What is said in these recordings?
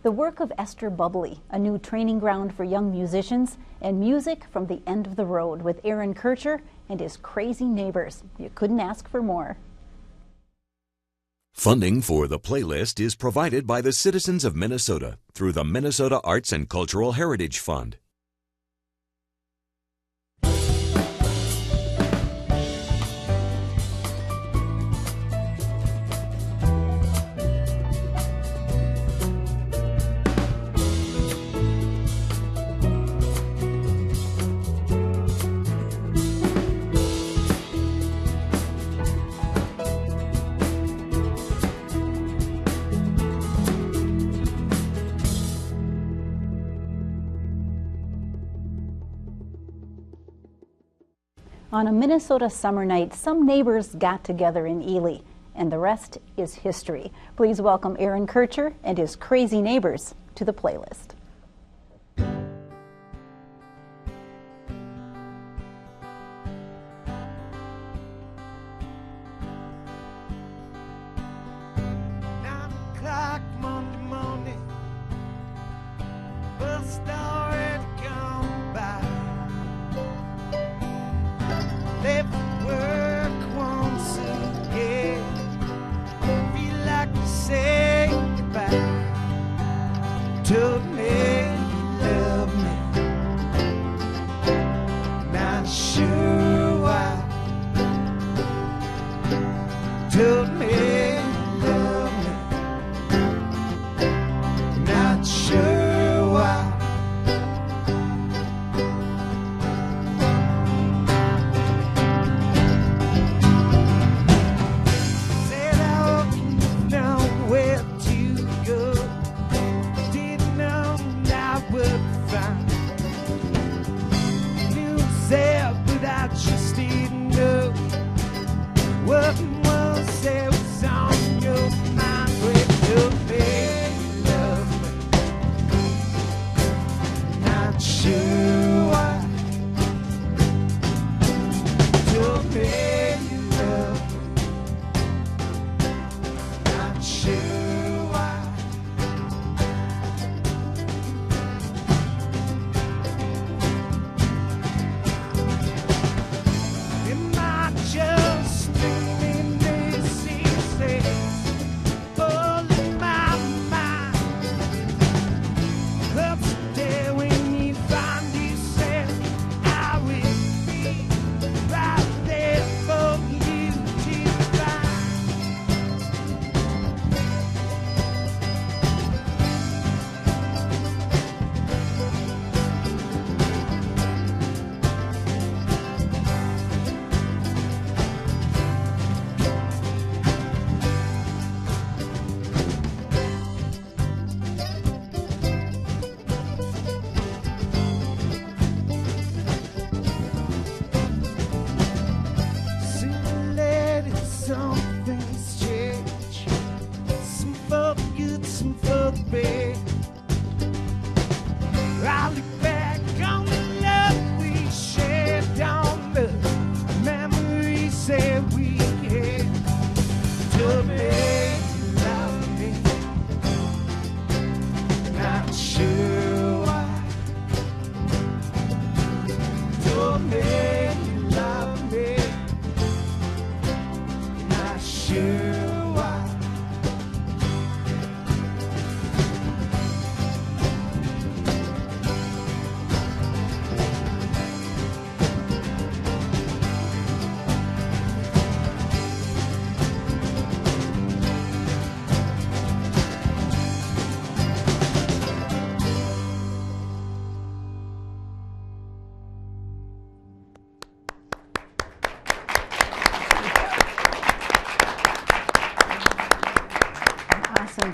The work of Esther Bubbly, a new training ground for young musicians, and music from the end of the road with Aaron Kircher and his crazy neighbors. You couldn't ask for more. Funding for the playlist is provided by the citizens of Minnesota through the Minnesota Arts and Cultural Heritage Fund. On a Minnesota summer night, some neighbors got together in Ely, and the rest is history. Please welcome Aaron Kircher and his crazy neighbors to the playlist.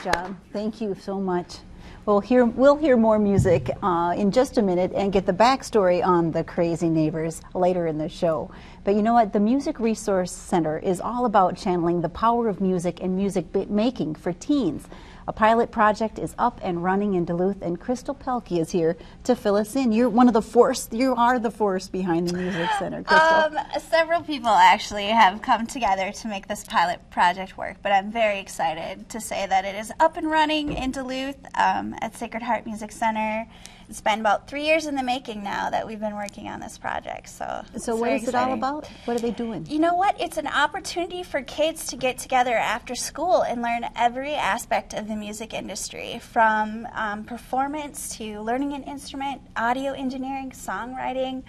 Job. Thank you so much. We'll hear more music in just a minute and get the backstory on the crazy neighbors later in the show. But you know what? The Music Resource Center is all about channeling the power of music and music making for teens. A pilot project is up and running in Duluth, and Crystal Pelkey is here to fill us in. You are the force behind the Music Center, Crystal. Several people actually have come together to make this pilot project work, but I'm very excited to say that it is up and running in Duluth at Sacred Heart Music Center. It's been about 3 years in the making now that we've been working on this project. So what is it all about? What are they doing? You know what? It's an opportunity for kids to get together after school and learn every aspect of the music industry, from performance to learning an instrument, audio engineering, songwriting.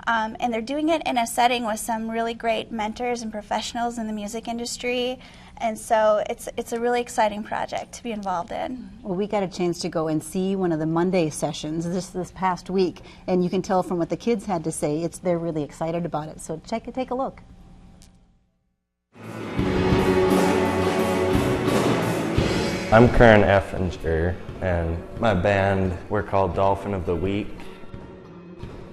And they're doing it in a setting with some really great mentors and professionals in the music industry. And so it's a really exciting project to be involved in. Well, we got a chance to go and see one of the Monday sessions this past week, and you can tell from what the kids had to say, they're really excited about it. So take a look. I'm Kern Effinger, and my band, we're called Dolphin of the Week.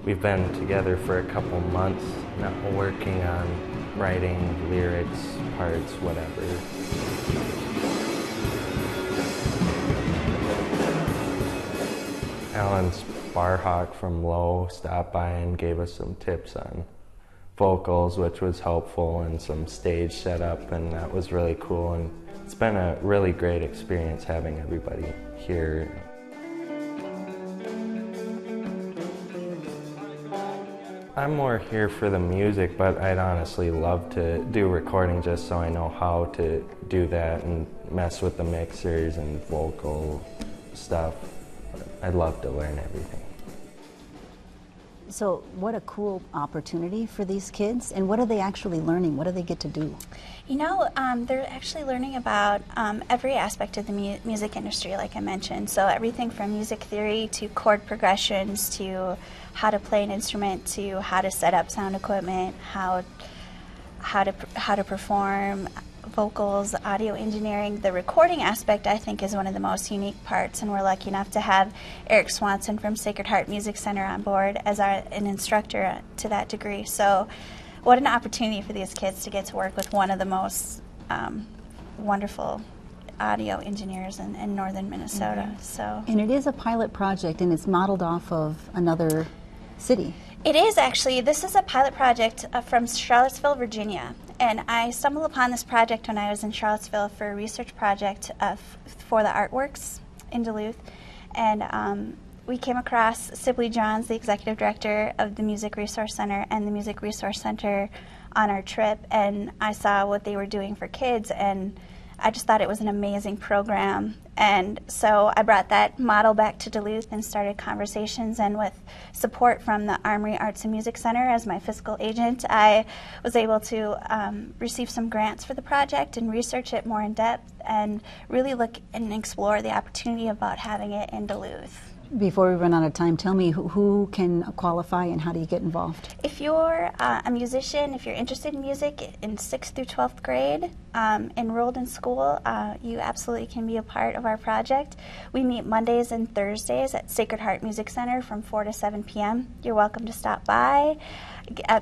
We've been together for a couple months now, working on writing lyrics, parts, whatever. Alan Sparhawk from Low stopped by and gave us some tips on vocals, which was helpful, and some stage setup, and that was really cool. And it's been a really great experience having everybody here. I'm more here for the music, but I'd honestly love to do recording just so I know how to do that and mess with the mixers and vocal stuff. I'd love to learn everything. So what a cool opportunity for these kids, and what are they actually learning? What do they get to do? You know, they're actually learning about every aspect of the music industry, like I mentioned. So everything from music theory to chord progressions to how to play an instrument to how to set up sound equipment, how to perform, vocals, audio engineering. The recording aspect, I think, is one of the most unique parts, and we're lucky enough to have Eric Swanson from Sacred Heart Music Center on board as an instructor to that degree. So what an opportunity for these kids to get to work with one of the most wonderful audio engineers in northern Minnesota. Mm-hmm. So, and it is a pilot project, and it's modeled off of another city. It is actually. This is a pilot project from Charlottesville, Virginia. And I stumbled upon this project when I was in Charlottesville for a research project for the artworks in Duluth. And we came across Sibley Johns, the executive director of the Music Resource Center, and the Music Resource Center on our trip. And I saw what they were doing for kids, and I just thought it was an amazing program. And so I brought that model back to Duluth and started conversations, and with support from the Armory Arts and Music Center as my fiscal agent, I was able to receive some grants for the project and research it more in depth and really look and explore the opportunity about having it in Duluth. Before we run out of time, tell me who can qualify and how do you get involved? If you're a musician, if you're interested in music in 6th through 12th grade, enrolled in school, you absolutely can be a part of our project. We meet Mondays and Thursdays at Sacred Heart Music Center from 4 to 7 p.m. You're welcome to stop by,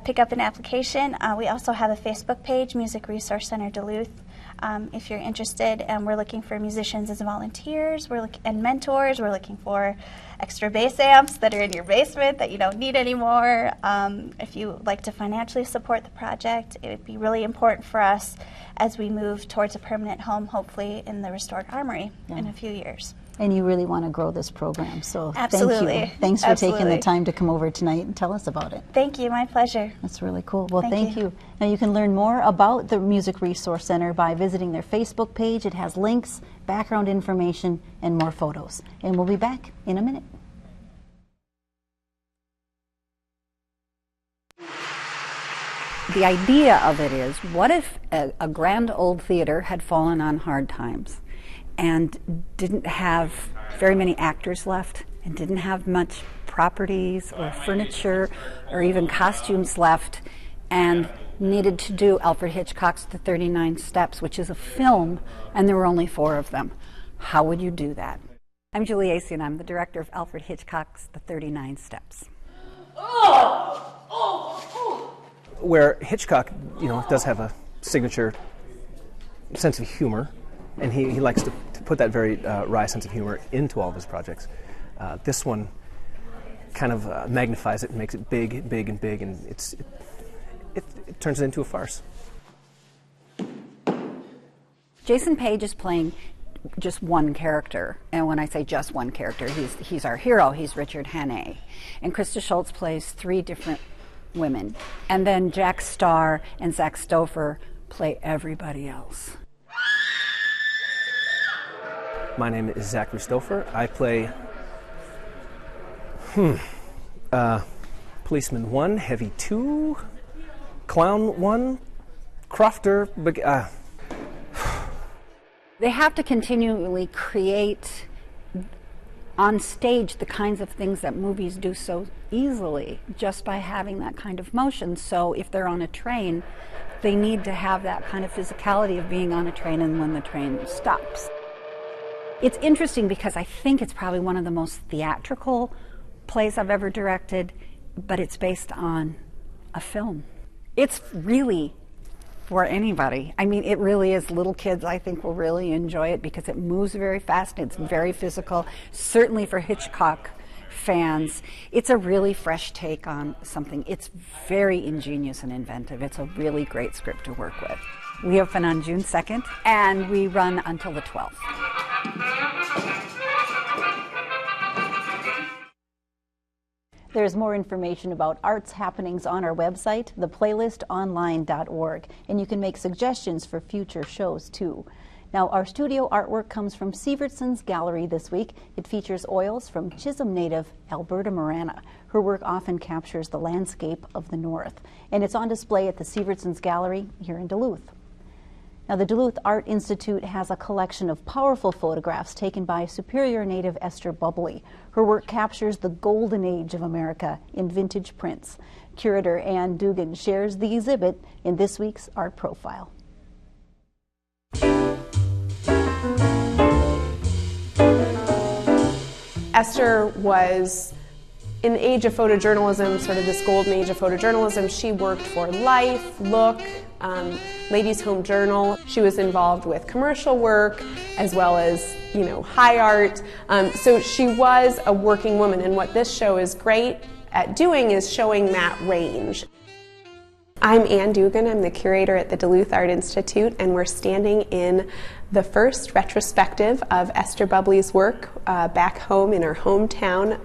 pick up an application. We also have a Facebook page, Music Resource Center Duluth. If you're interested, and we're looking for musicians as volunteers and mentors. We're looking for extra bass amps that are in your basement that you don't need anymore. If you would like to financially support the project, it would be really important for us as we move towards a permanent home, hopefully in the restored armory in a few years. And you really want to grow this program, so absolutely. Thank you. Thanks for taking the time to come over tonight and tell us about it. Thank you, my pleasure. That's really cool. Well, thank you. Now you can learn more about the Music Resource Center by visiting their Facebook page. It has links, background information, and more photos. And we'll be back in a minute. The idea of it is, what if a grand old theater had fallen on hard times and didn't have very many actors left and didn't have much properties or furniture or even costumes left, and needed to do Alfred Hitchcock's The 39 Steps, which is a film, and there were only 4 of them. How would you do that? I'm Julie Acey, and I'm the director of Alfred Hitchcock's The 39 Steps. Where Hitchcock, does have a signature sense of humor, And he likes to put that very wry sense of humor into all of his projects. This one kind of magnifies it and makes it big, and big, and it turns it into a farce. Jason Page is playing just one character, and when I say just one character, he's our hero. He's Richard Hannay, and Krista Schultz plays 3 different women, and then Jack Starr and Zach Stouffer play everybody else. My name is Zachary Stouffer. I play Policeman 1, Heavy 2, Clown 1, Crofter. They have to continually create on stage the kinds of things that movies do so easily just by having that kind of motion. So if they're on a train, they need to have that kind of physicality of being on a train and when the train stops. It's interesting because I think it's probably one of the most theatrical plays I've ever directed, but it's based on a film. It's really for anybody. I mean, it really is. Little kids, I think, will really enjoy it because it moves very fast. It's very physical. Certainly for Hitchcock fans, it's a really fresh take on something. It's very ingenious and inventive. It's a really great script to work with. We open on June 2nd, and we run until the 12th. There's more information about arts happenings on our website, theplaylistonline.org, and you can make suggestions for future shows too. Now, our studio artwork comes from Sievertson's Gallery this week. It features oils from Chisholm native Alberta Morana. Her work often captures the landscape of the North, and it's on display at the Sievertson's Gallery here in Duluth. Now, the Duluth Art Institute has a collection of powerful photographs taken by Superior native Esther Bubley. Her work captures the golden age of America in vintage prints. Curator Ann Dugan shares the exhibit in this week's Art Profile. Esther was, in the age of photojournalism, sort of this golden age of photojournalism. She worked for Life, Look, Ladies' Home Journal. She was involved with commercial work as well as, high art. So she was a working woman, and what this show is great at doing is showing that range. I'm Ann Dugan. I'm the curator at the Duluth Art Institute, and we're standing in the first retrospective of Esther Bubley's work back home in her hometown,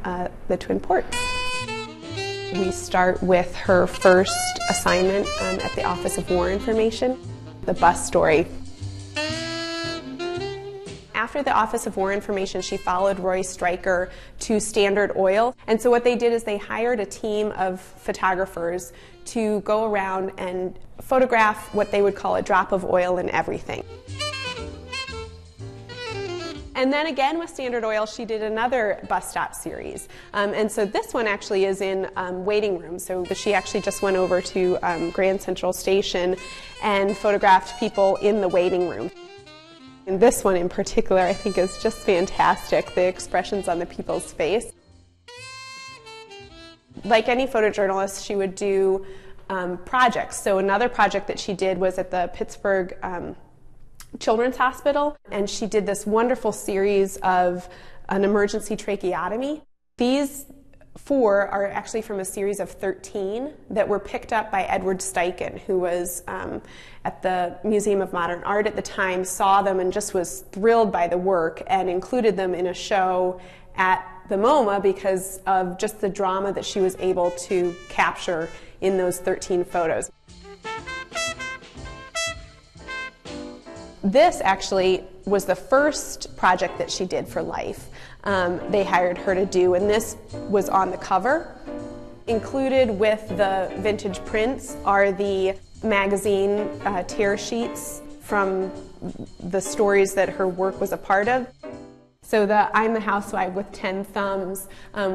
the Twin Ports. We start with her first assignment at the Office of War Information, the bus story. After the Office of War Information, she followed Roy Stryker to Standard Oil. And so what they did is they hired a team of photographers to go around and photograph what they would call a drop of oil in everything. And then again with Standard Oil, she did another bus stop series. And so this one actually is in waiting rooms. So she actually just went over to Grand Central Station and photographed people in the waiting room. And this one in particular I think is just fantastic, the expressions on the people's face. Like any photojournalist, she would do projects. So another project that she did was at the Pittsburgh Children's Hospital, and she did this wonderful series of an emergency tracheotomy. These 4 are actually from a series of 13 that were picked up by Edward Steichen, who was at the Museum of Modern Art at the time, saw them and just was thrilled by the work and included them in a show at the MoMA because of just the drama that she was able to capture in those 13 photos. This actually was the first project that she did for Life. They hired her to do, and this was on the cover. Included with the vintage prints are the magazine tear sheets from the stories that her work was a part of. So the I'm the Housewife with 10 Thumbs,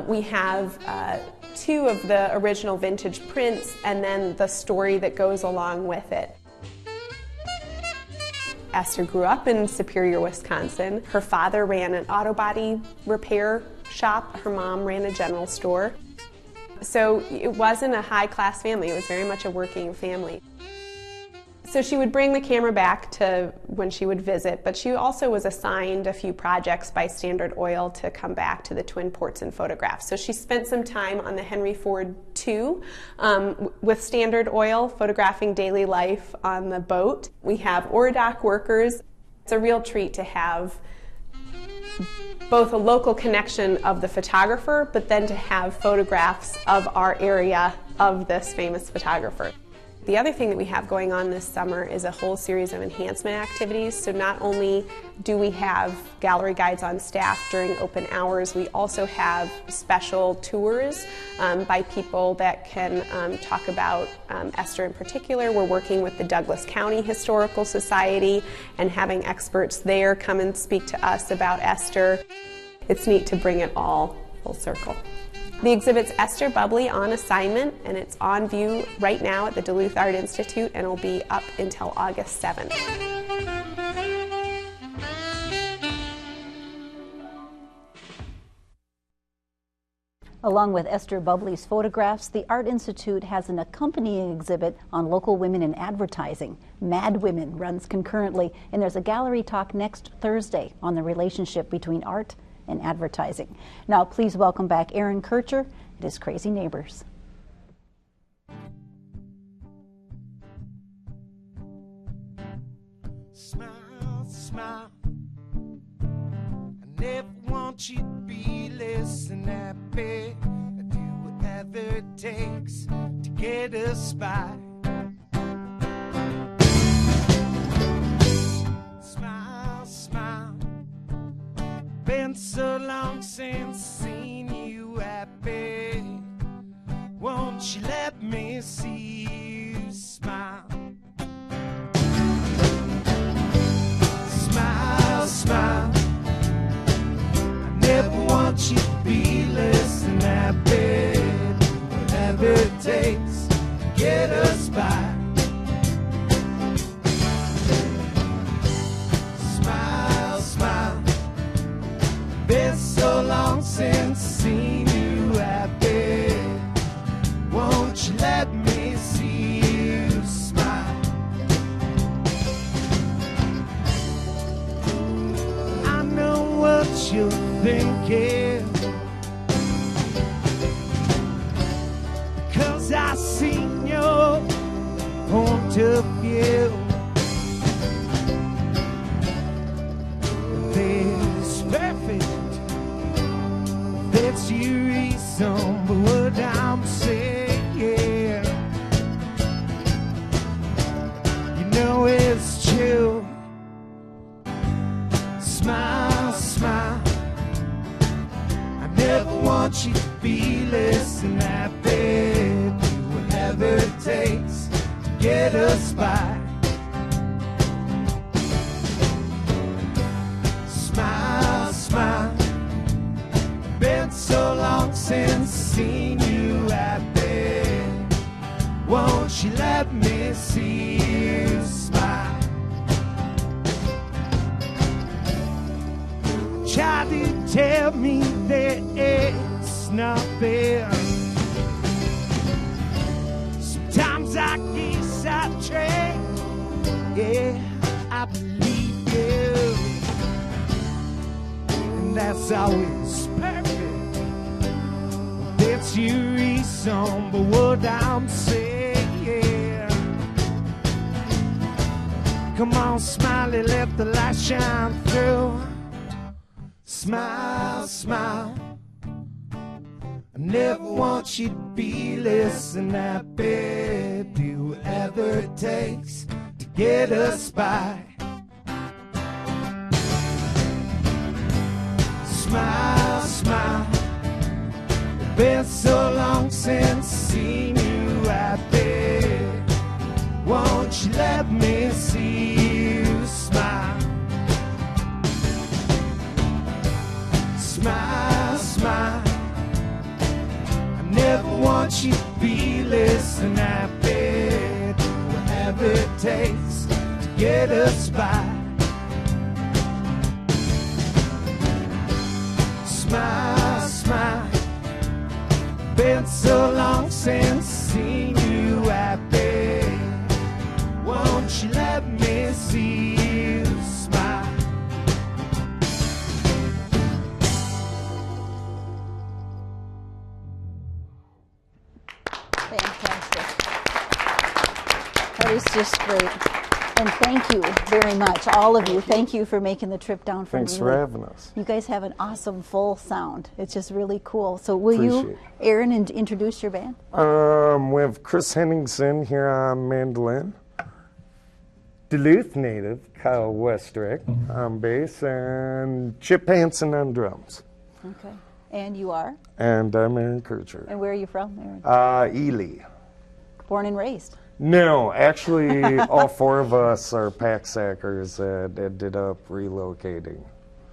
we have 2 of the original vintage prints and then the story that goes along with it. Esther grew up in Superior, Wisconsin. Her father ran an auto body repair shop. Her mom ran a general store. So it wasn't a high-class family. It was very much a working family. So she would bring the camera back to when she would visit, but she also was assigned a few projects by Standard Oil to come back to the Twin Ports and photograph. So she spent some time on the Henry Ford II with Standard Oil, photographing daily life on the boat. We have Oradoc workers. It's a real treat to have both a local connection of the photographer, but then to have photographs of our area of this famous photographer. The other thing that we have going on this summer is a whole series of enhancement activities. So not only do we have gallery guides on staff during open hours, we also have special tours by people that can talk about Esther in particular. We're working with the Douglas County Historical Society and having experts there come and speak to us about Esther. It's neat to bring it all full circle. The exhibit's Esther Bubbly on Assignment, and it's on view right now at the Duluth Art Institute, and will be up until August 7th. Along with Esther Bubbly's photographs, the Art Institute has an accompanying exhibit on local women in advertising. Mad Women runs concurrently, and there's a gallery talk next Thursday on the relationship between art and advertising. Now please welcome back Aaron Kircher and his crazy neighbors. Smile, smile. I never want you to be less than happy. I do whatever it takes to get us by. Smile, smile. Been so long since seen you happy. Won't you let me see you smile? Smile, smile. I never want you to be less than happy. Whatever it takes to get us by. Smile, smile. Been so long since seen you happy. Won't you let me see you smile? I know what you're thinking, 'cause I seen your point of view. This perfect. That's your reason, but what I'm saying, you know it's true. Smile, smile. I never want you to be less than happy. Do whatever it takes to get us by. Smile, smile. Been so long since seen you happy. Won't you let me see you smile? Try to tell me that it's nothing. Sometimes I get sidetracked. Yeah, I believe you, and that's always perfect. That's your reason, but what I'm saying, come on, smiley, let the light shine through. Smile, smile. I never want you to be less than happy. Do whatever it takes to get us by. Smile, smile. Been so long since seen you happy. Won't you let me see you smile? Smile, smile. I never want you to be less than happy. Do whatever it takes to get us by. Smile, smile. Been so long since seen you happy. Won't you is just great. And thank you very much, all of you. Thank you for making the trip down from Thanks Ely. for having us. You guys have an awesome full sound. It's just really cool. So will you, Appreciate it. Aaron, introduce your band? We have Chris Henningsen here on mandolin, Duluth native Kyle Westrick on bass, and Chip Hansen on drums. Okay. And you are? And I'm Aaron Kircher. And where are you from, Aaron? Ely. Born and raised? No, actually, all four of us are packsackers that ended up relocating.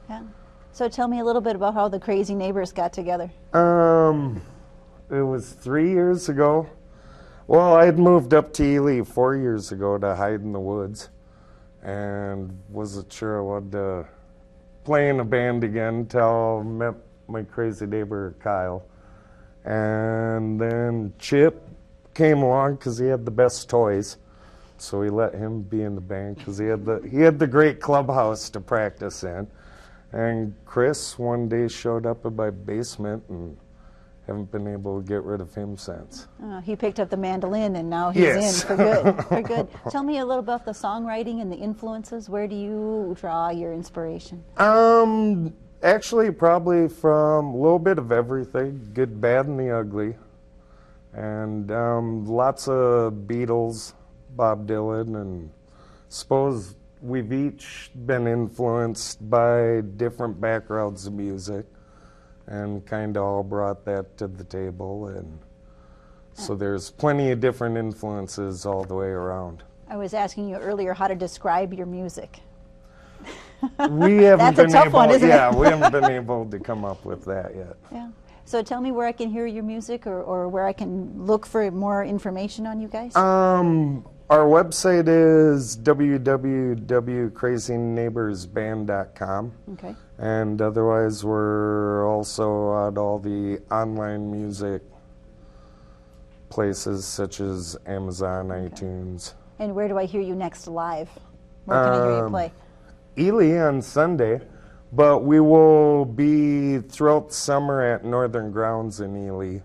Yeah. So tell me a little bit about how the Crazy Neighbors got together. It was 3 years ago. Well, I had moved up to Ely 4 years ago to hide in the woods and wasn't sure I wanted to play in a band again until I met my crazy neighbor, Kyle. And then Chip came along because he had the best toys, so we let him be in the band because he had the great clubhouse to practice in. And Chris one day showed up in my basement, and haven't been able to get rid of him since. He picked up the mandolin, and now he's Yes. in for good. For good. Tell me a little about the songwriting and the influences. Where do you draw your inspiration? Actually, probably from a little bit of everything, good, bad, and the ugly. And lots of Beatles, Bob Dylan, and suppose we've each been influenced by different backgrounds of music and kind of all brought that to the table. And so there's plenty of different influences all the way around. I was asking you earlier how to describe your music. We haven't That's a been tough able, one, isn't it? yeah, we haven't been able to come up with that yet. Yeah. So tell me where I can hear your music or where I can look for more information on you guys. Our website is www.crazyneighborsband.com. Okay. And otherwise, we're also on all the online music places such as Amazon, iTunes. And where do I hear you next live? Where can I hear you play? Ely on Sunday, but we will be throughout the summer at Northern Grounds in Ely,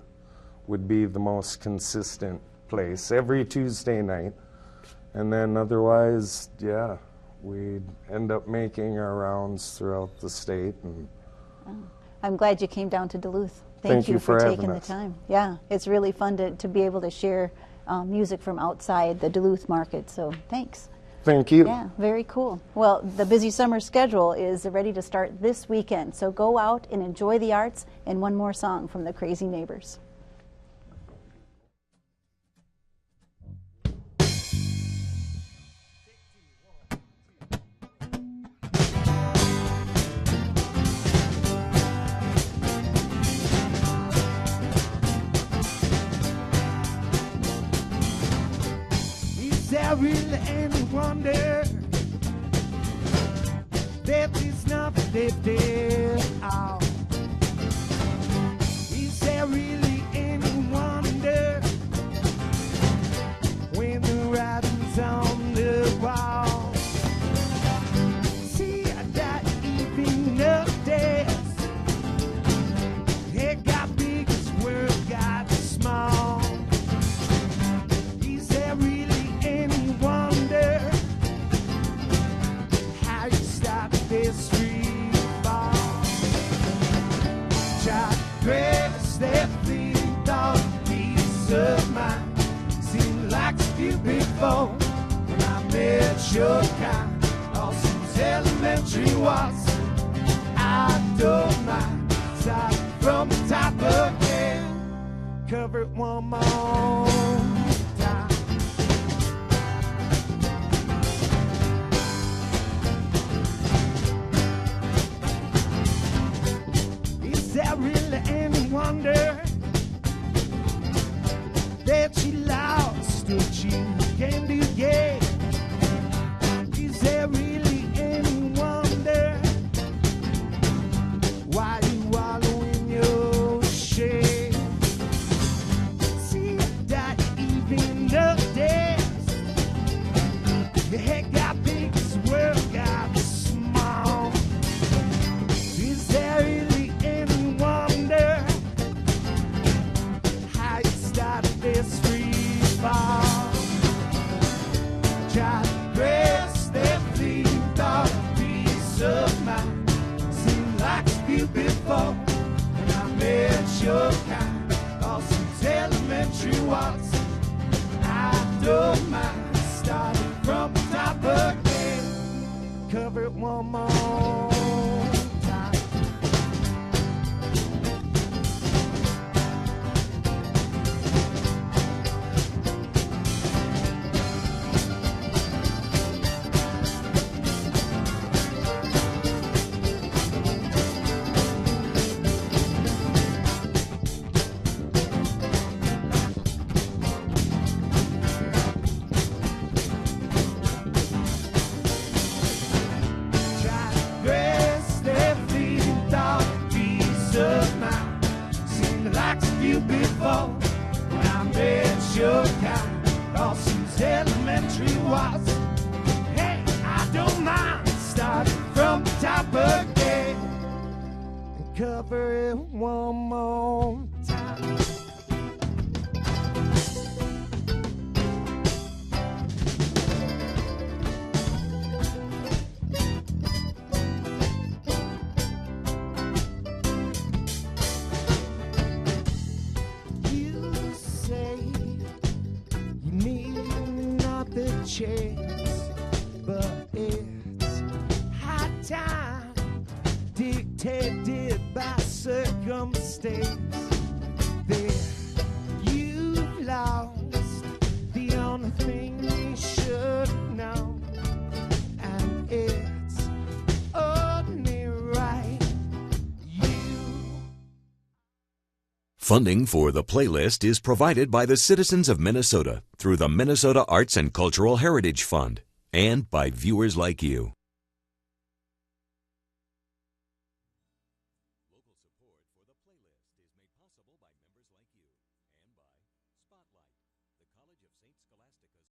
would be the most consistent place, every Tuesday night. And then otherwise, yeah, we'd end up making our rounds throughout the state. And I'm glad you came down to Duluth. Thank you for taking having the us. time. Yeah, it's really fun to be able to share music from outside the Duluth market, so thanks. Thank you. Yeah, very cool. Well, the busy summer schedule is ready to start this weekend, so go out and enjoy the arts, and one more song from the Crazy Neighbors. Is there really any wonder that there's nothing left at all? Is there really any wonder when the writing's on the wall? See, I got even up there. It got big as world got small. Is there really any wonder how you stop this free fall? Try to dress that fleeting thought, peace of mind. Seemed like a few before when I met your kind. All since elementary was, I don't mind. Start from the top again, cover it one more time. Is there really any wonder that she lost what she can do yet? Is there really any wonder why you wallow in your shame? See that even the days your head got big, this world got small. Is there really any wonder how you started this free was. I don't mind starting from the top again. Cover it one more time. Before when I met your kind, all seems elementary was. Hey, I don't mind starting from the top again and cover it one more time. Chance, but it's high time, dictated by circumstance. There, you've lost the only thing you should know, and it's only right. Funding for the playlist is provided by the citizens of Minnesota through the Minnesota Arts and Cultural Heritage Fund and by viewers like you.